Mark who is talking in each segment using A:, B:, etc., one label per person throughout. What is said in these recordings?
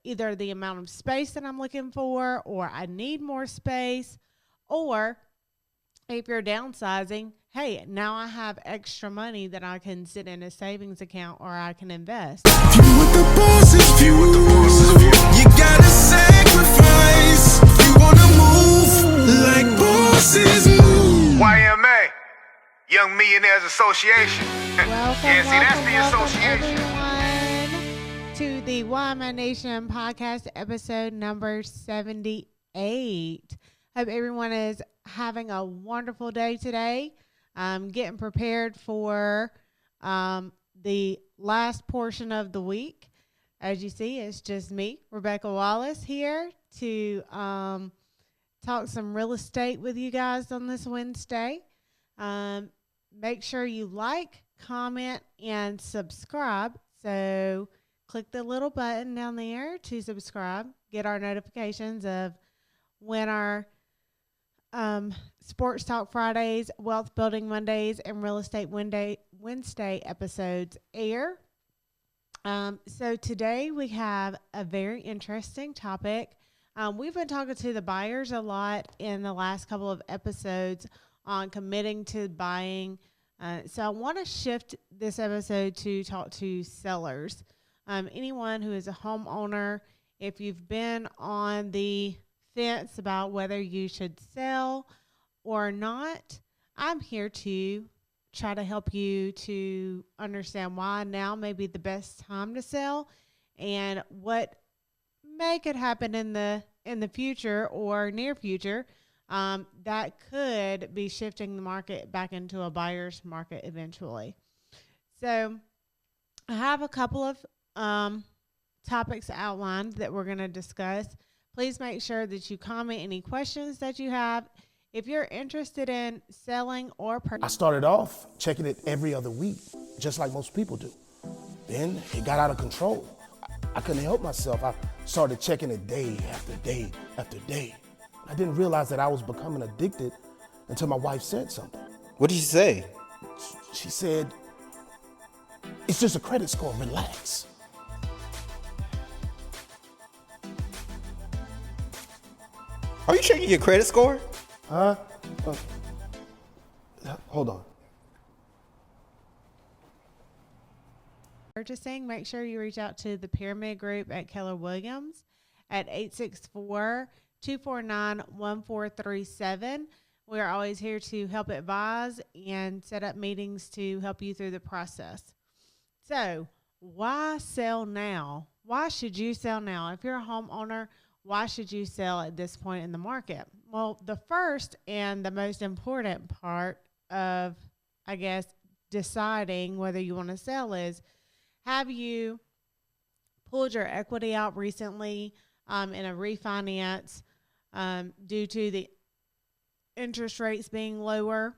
A: either the amount of space that I'm looking for, or I need more space, or if you're downsizing, hey, now I have extra money that I can sit in a savings account or I can invest.
B: View what the bosses view. You gotta sacrifice. You wanna move like bosses move.
C: YMA, Young Millionaires Association.
A: Welcome,
C: Yeah, see, that's the
A: welcome,
C: association.
A: everyone, to the YMA Nation podcast, episode number 78. Hope everyone is having a wonderful day today. Getting prepared for the last portion of the week. As you see, it's just me, Rebecca Wallace, here to talk some real estate with you guys on this Wednesday. Make sure you like, comment, and subscribe. So click the little button down there to subscribe. Get our notifications of when our Sports Talk Fridays, Wealth Building Mondays, and Real Estate Wednesday episodes air. So today we have a very interesting topic. We've been talking to the buyers a lot in the last couple of episodes on committing to buying. So I want to shift this episode to talk to sellers. Anyone who is a homeowner, if you've been on the fence about whether you should sell or not, I'm here to try to help you to understand why now may be the best time to sell and what may could happen in the future or near future that could be shifting the market back into a buyer's market eventually. So I have a couple of topics outlined that we're going to discuss. Please make sure that you comment any questions that you have. If you're interested in selling or
D: I started off checking it every other week, just like most people do. Then it got out of control. I couldn't help myself. I started checking it day after day after day. I didn't realize that I was becoming addicted until my wife said something.
E: What did she say?
D: She said, "It's just a credit score, relax."
E: Are you checking your credit score?
D: Huh? Hold on.
A: purchasing, make sure you reach out to the Pyramid Group at Keller Williams at 864-249-1437. We are always here to help advise and set up meetings to help you through the process. So, why sell now? Why should you sell now? If you're a homeowner, why should you sell at this point in the market? Well, the first and the most important part of, I guess, deciding whether you want to sell is, have you pulled your equity out recently in a refinance due to the interest rates being lower?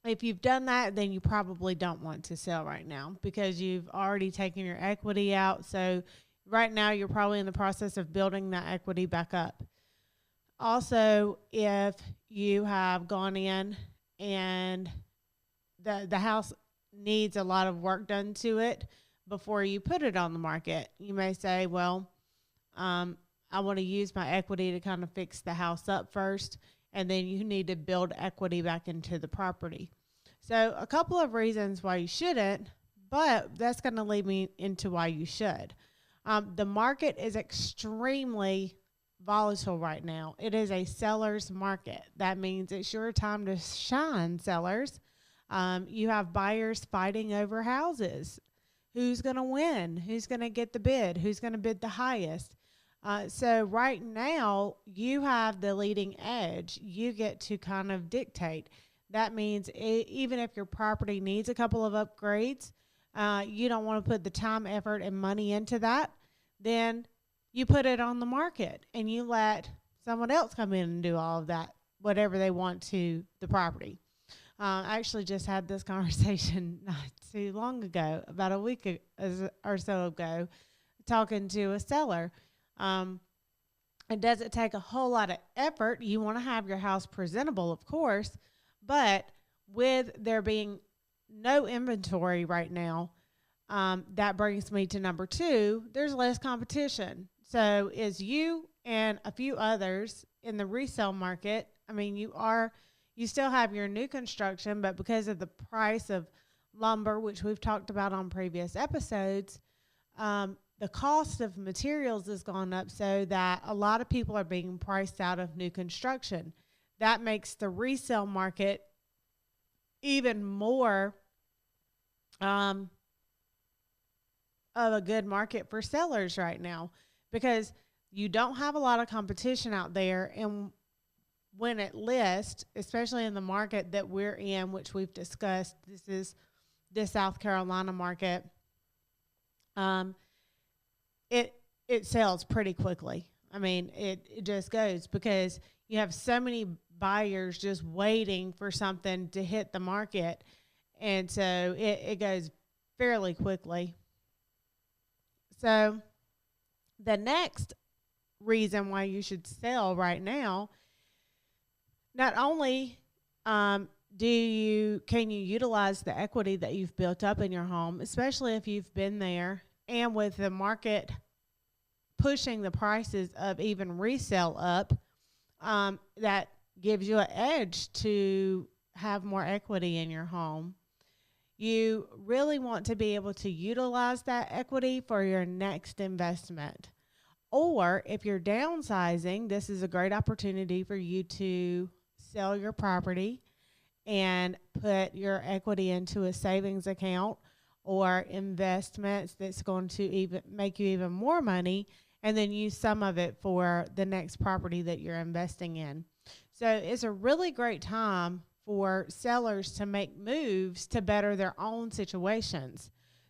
A: If you've done that, then you probably don't want to sell right now because you've already taken your equity out. So right now you're probably in the process of building that equity back up. Also, if you have gone in and the house needs a lot of work done to it before you put it on the market, you may say, well, I want to use my equity to kind of fix the house up first, and then you need to build equity back into the property. So a couple of reasons why you shouldn't, but that's going to lead me into why you should. The market is extremely volatile right now. It is a seller's market. That means it's your time to shine, sellers. You have buyers fighting over houses. Who's going to win? Who's going to get the bid? Who's going to bid the highest? So right now, you have the leading edge. You get to kind of dictate. That means even if your property needs a couple of upgrades, you don't want to put the time, effort, and money into that, then you put it on the market and you let someone else come in and do all of that, whatever they want to the property. I actually just had this conversation not too long ago, about a week or so ago, talking to a seller. It doesn't take a whole lot of effort. You want to have your house presentable, of course, but with there being no inventory right now, that brings me to number 2. There's less competition. So is you and a few others in the resale market. I mean, you still have your new construction, but because of the price of lumber, which we've talked about on previous episodes, the cost of materials has gone up so that a lot of people are being priced out of new construction. That makes the resale market even more of a good market for sellers right now, because you don't have a lot of competition out there. And when it lists, especially in the market that we're in, which we've discussed, this is the South Carolina market, it sells pretty quickly. I mean, it just goes because you have so many buyers just waiting for something to hit the market. And so it goes fairly quickly. So the next reason why you should sell right now, not only can you utilize the equity that you've built up in your home, especially if you've been there, and with the market pushing the prices of even resale up, that gives you an edge to have more equity in your home. You really want to be able to utilize that equity for your next investment. Or if you're downsizing, this is a great opportunity for you to sell your property and put your equity into a savings account or investments that's going to even make you even more money, and then use some of it for the next property that you're investing in. So it's a really great time for sellers to make moves to better their own situations.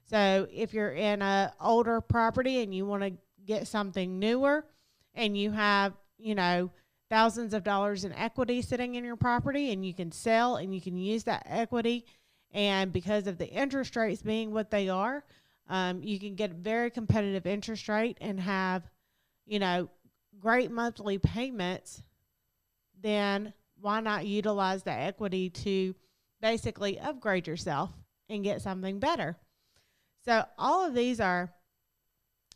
A: So if you're in an older property and you want to get something newer, and you have, thousands of dollars in equity sitting in your property, and you can sell and you can use that equity, and because of the interest rates being what they are, you can get a very competitive interest rate and have, great monthly payments, then why not utilize that equity to basically upgrade yourself and get something better? So all of these are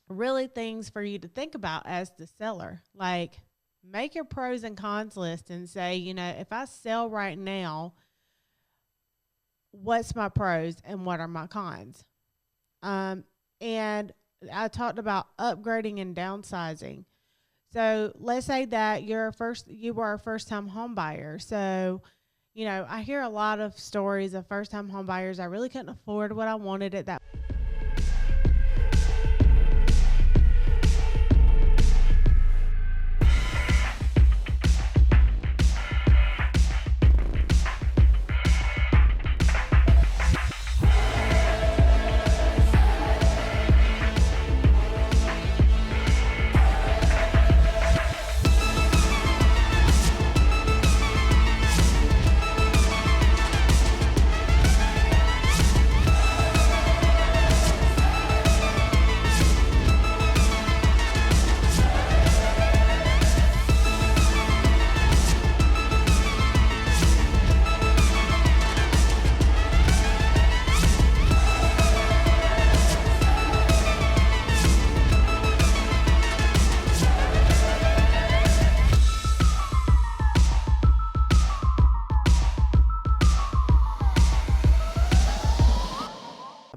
A: really things for you to think about as the seller. Like, make your pros and cons list and say, if I sell right now, what's my pros and what are my cons? And I talked about upgrading and downsizing. So let's say that you were a first-time home buyer. So, I hear a lot of stories of first-time home buyers. I really couldn't afford what I wanted at that.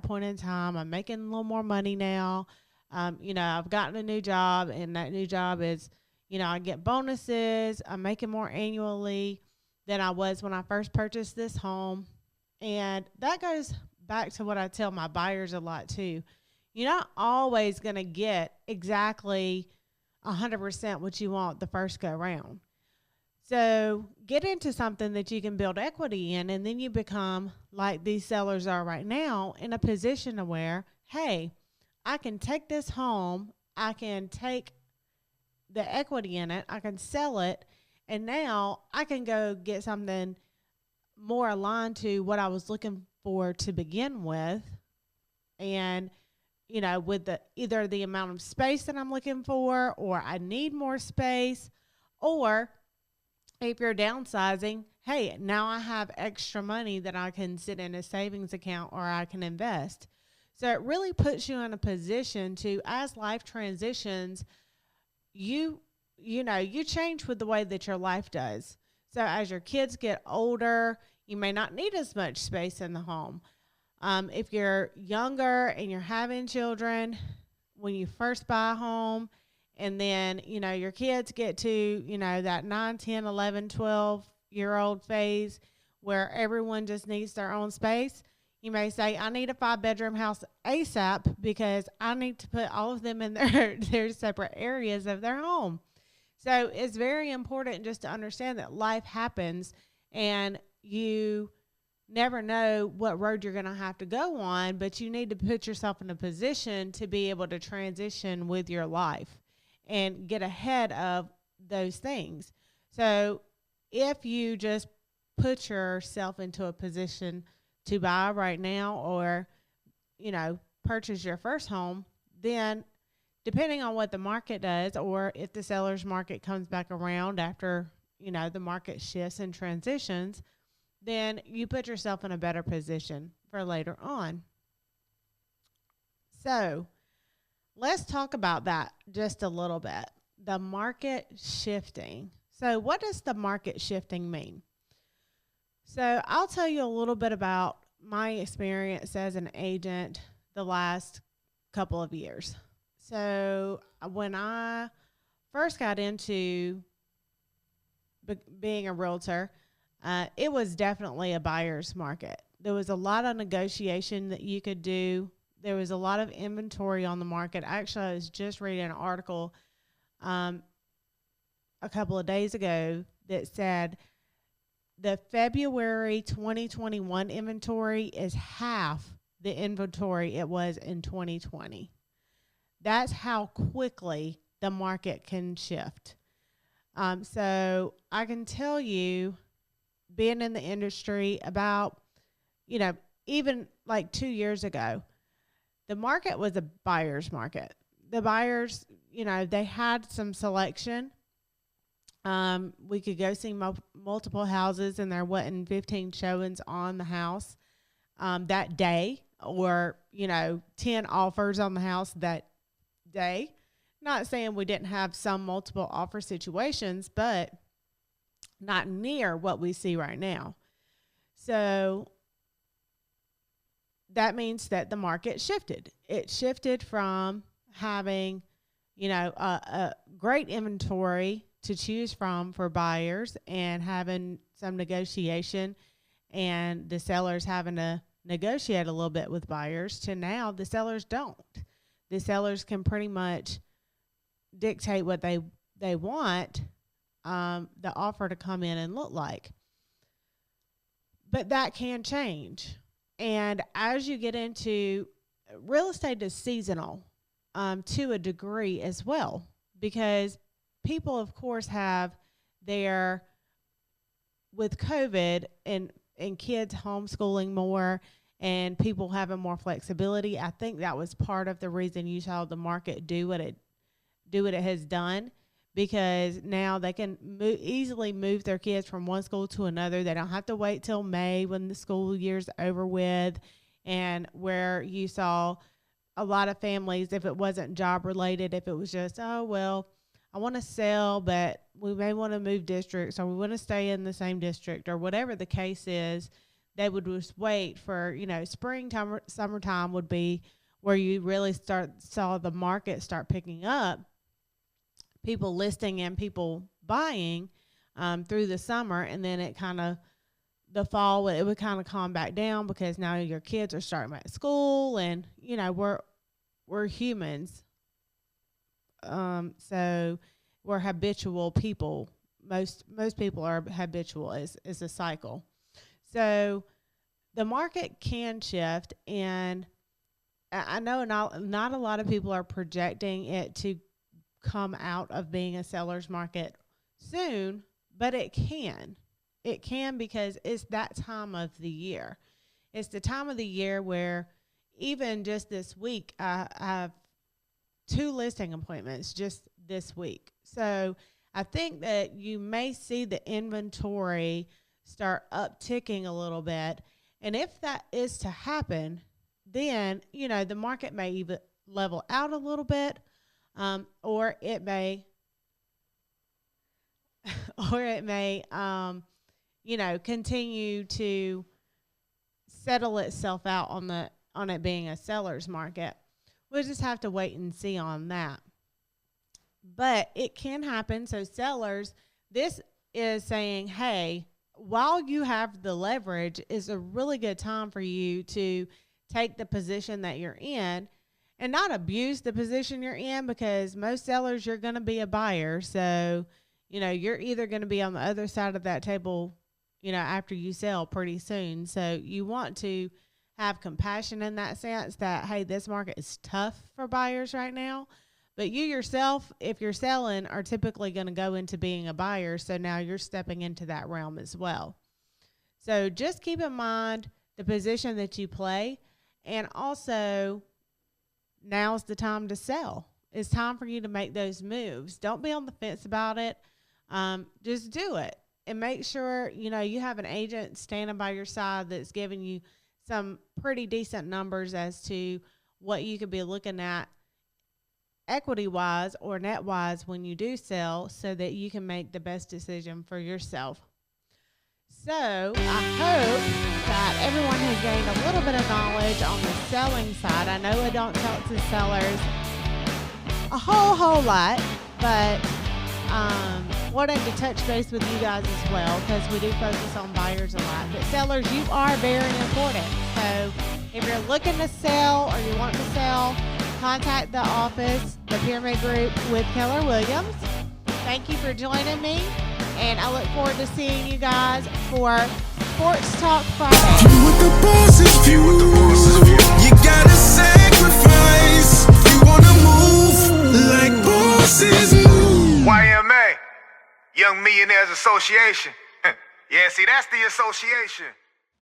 A: Point in time, I'm making a little more money now. I've gotten a new job, and that new job is, I get bonuses. I'm making more annually than I was when I first purchased this home. And that goes back to what I tell my buyers a lot too. You're not always going to get exactly 100% what you want the first go round. So get into something that you can build equity in, and then you become, like these sellers are right now, in a position to where, hey, I can take this home, I can take the equity in it, I can sell it, and now I can go get something more aligned to what I was looking for to begin with. And, with either the amount of space that I'm looking for, or I need more space, or if you're downsizing, hey, now I have extra money that I can sit in a savings account or I can invest. So it really puts you in a position to, as life transitions, you change with the way that your life does. So as your kids get older, you may not need as much space in the home. If you're younger and you're having children, when you first buy a home, and then, your kids get to, that 9, 10, 11, 12-year-old phase where everyone just needs their own space, you may say, I need a 5-bedroom house ASAP because I need to put all of them in their separate areas of their home. So it's very important just to understand that life happens and you never know what road you're going to have to go on, but you need to put yourself in a position to be able to transition with your life and get ahead of those things. So if you just put yourself into a position to buy right now or, purchase your first home, then depending on what the market does, or if the seller's market comes back around after, the market shifts and transitions, then you put yourself in a better position for later on. So let's talk about that just a little bit. The market shifting. So what does the market shifting mean? So I'll tell you a little bit about my experience as an agent the last couple of years. So when I first got into being a realtor, it was definitely a buyer's market. There was a lot of negotiation that you could do. There was a lot of inventory on the market. Actually, I was just reading an article a couple of days ago that said the February 2021 inventory is half the inventory it was in 2020. That's how quickly the market can shift. So I can tell you, being in the industry about, even like 2 years ago, the market was a buyer's market. The buyers, they had some selection. We could go see multiple houses and there wasn't 15 showings on the house that day, or, 10 offers on the house that day. Not saying we didn't have some multiple offer situations, but not near what we see right now. So that means that the market shifted. It shifted from having, a great inventory to choose from for buyers and having some negotiation and the sellers having to negotiate a little bit with buyers, to now the sellers don't. The sellers can pretty much dictate what they want the offer to come in and look like. But that can change. And as you get into real estate is seasonal to a degree as well, because people, of course, have their, with COVID and kids homeschooling more and people having more flexibility, I think that was part of the reason you saw the market do what it has done, because now they can easily move their kids from one school to another. They don't have to wait till May when the school year's over with, and where you saw a lot of families, if it wasn't job related, if it was just, oh, well, I want to sell, but we may want to move districts, or we want to stay in the same district, or whatever the case is, they would just wait for, springtime, summertime would be where you really saw the market start picking up, people listing and people buying through the summer. And then it kind of, the fall, it would kind of calm back down because now your kids are starting at school, and, we're humans. So we're habitual people. Most people are habitual. It's a cycle. So the market can shift, and I know not a lot of people are projecting it to come out of being a seller's market soon, but it can. It can, because it's that time of the year. It's the time of the year where, even just this week, I have 2 listing appointments just this week. So I think that you may see the inventory start upticking a little bit. And if that is to happen, then, the market may even level out a little bit, or it may, continue to settle itself out on it being a seller's market. We'll just have to wait and see on that. But it can happen. So sellers, this is saying, hey, while you have the leverage, is a really good time for you to take the position that you're in and not abuse the position you're in, because most sellers, you're going to be a buyer. So, you're either going to be on the other side of that table, after you sell pretty soon. So you want to have compassion in that sense that, hey, this market is tough for buyers right now. But you yourself, if you're selling, are typically going to go into being a buyer. So now you're stepping into that realm as well. So just keep in mind the position that you play. And also, now's the time to sell. It's time for you to make those moves. Don't be on the fence about it. Just do it. And make sure, you have an agent standing by your side that's giving you some pretty decent numbers as to what you could be looking at equity-wise or net-wise when you do sell, so that you can make the best decision for yourself. So I hope that everyone has gained a little bit of knowledge on the selling side. I know I don't talk to sellers a whole lot, but wanted to touch base with you guys as well, because we do focus on buyers a lot. But sellers, you are very important. So if you're looking to sell or you want to sell, contact the office, the Pyramid Group with Keller Williams. Thank you for joining me, and I look forward to seeing you guys for Sports Talk Friday.
B: You with the boss's view. You gotta sacrifice. You wanna move like bosses move.
C: YMA, Young Millionaires Association. Yeah, see, that's the association.